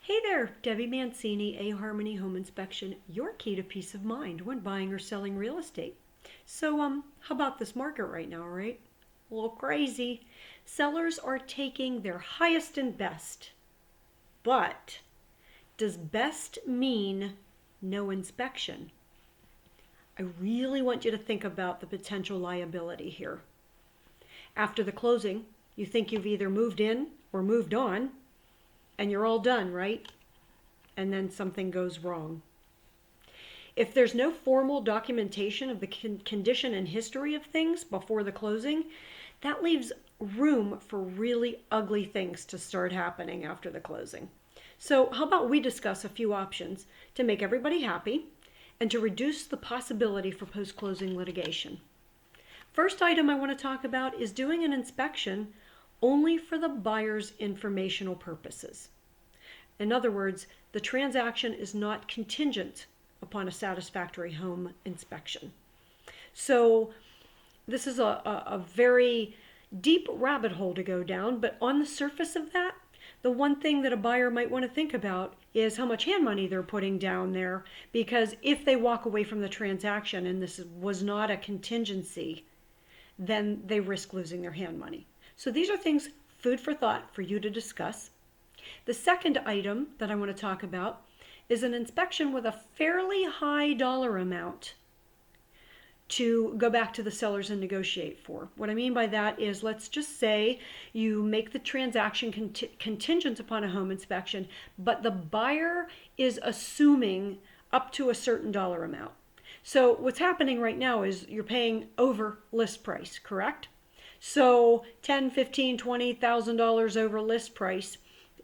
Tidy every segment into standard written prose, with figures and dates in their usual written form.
Hey there, Debbie Mancini, A Harmony Home Inspection, your key to peace of mind when buying or selling real estate. So, how about this market right now, right? A little crazy. Sellers are taking their highest and best. But does best mean no inspection? I really want you to think about the potential liability here. After the closing, you think you've either moved in or moved on, and you're all done, right? And then something goes wrong. If there's no formal documentation of the condition and history of things before the closing, that leaves room for really ugly things to start happening after the closing. So how about we discuss a few options to make everybody happy and to reduce the possibility for post-closing litigation. First item I want to talk about is doing an inspection only for the buyer's informational purposes. In other words, the transaction is not contingent upon a satisfactory home inspection. So this is a very deep rabbit hole to go down, but on the surface of that, the one thing that a buyer might want to think about is how much hand money they're putting down there, because if they walk away from the transaction and this was not a contingency, then they risk losing their hand money. So these are things, food for thought for you to discuss. The second item that I want to talk about is an inspection with a fairly high dollar amount to go back to the sellers and negotiate for. What I mean by that is, let's just say you make the transaction contingent upon a home inspection, but the buyer is assuming up to a certain dollar amount. So what's happening right now is you're paying over list price, correct? So $10, $15, $20,000 over list price.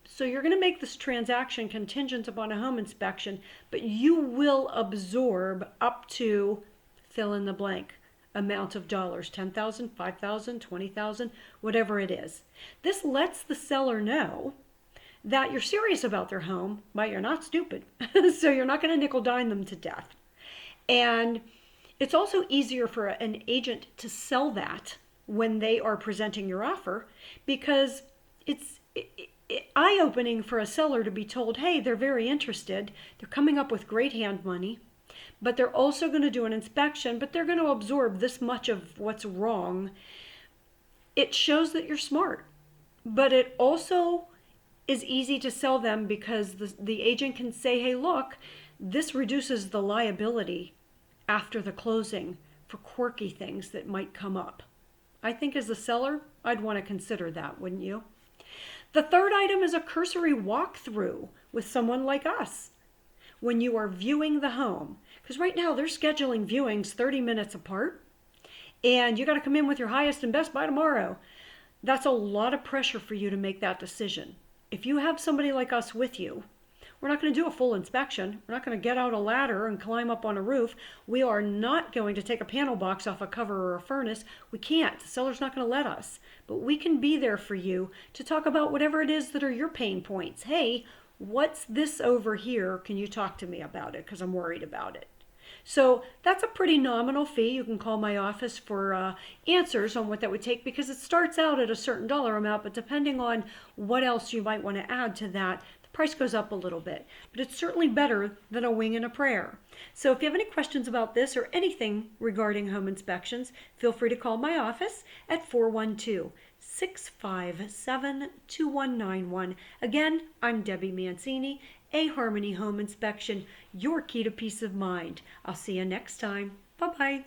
So you're going to make this transaction contingent upon a home inspection, but you will absorb up to fill in the blank amount of dollars, 10,000, 5,000, 20,000, whatever it is. This lets the seller know that you're serious about their home, but you're not stupid. So you're not going to nickel dime them to death. And it's also easier for an agent to sell that when they are presenting your offer, because it's eye-opening for a seller to be told, hey, they're very interested, they're coming up with great hand money, but they're also going to do an inspection, but they're going to absorb this much of what's wrong. It shows that you're smart, but it also is easy to sell them because the agent can say, hey, look, this reduces the liability after the closing for quirky things that might come up. I think as a seller, I'd want to consider that, wouldn't you? The third item is a cursory walkthrough with someone like us when you are viewing the home. Because right now they're scheduling viewings 30 minutes apart, and you got to come in with your highest and best by tomorrow. That's a lot of pressure for you to make that decision. If you have somebody like us with you, we're not going to do a full inspection. We're not going to get out a ladder and climb up on a roof. We are not going to take a panel box off a cover or a furnace. We can't. The seller's not going to let us. But we can be there for you to talk about whatever it is that are your pain points. Hey, what's this over here? Can you talk to me about it? Because I'm worried about it. So that's a pretty nominal fee. You can call my office for answers on what that would take, because it starts out at a certain dollar amount, but depending on what else you might want to add to that, price goes up a little bit, but it's certainly better than a wing and a prayer. So if you have any questions about this or anything regarding home inspections, feel free to call my office at 412-657-2191. Again, I'm Debbie Mancini, A Harmony Home Inspection, your key to peace of mind. I'll see you next time. Bye-bye.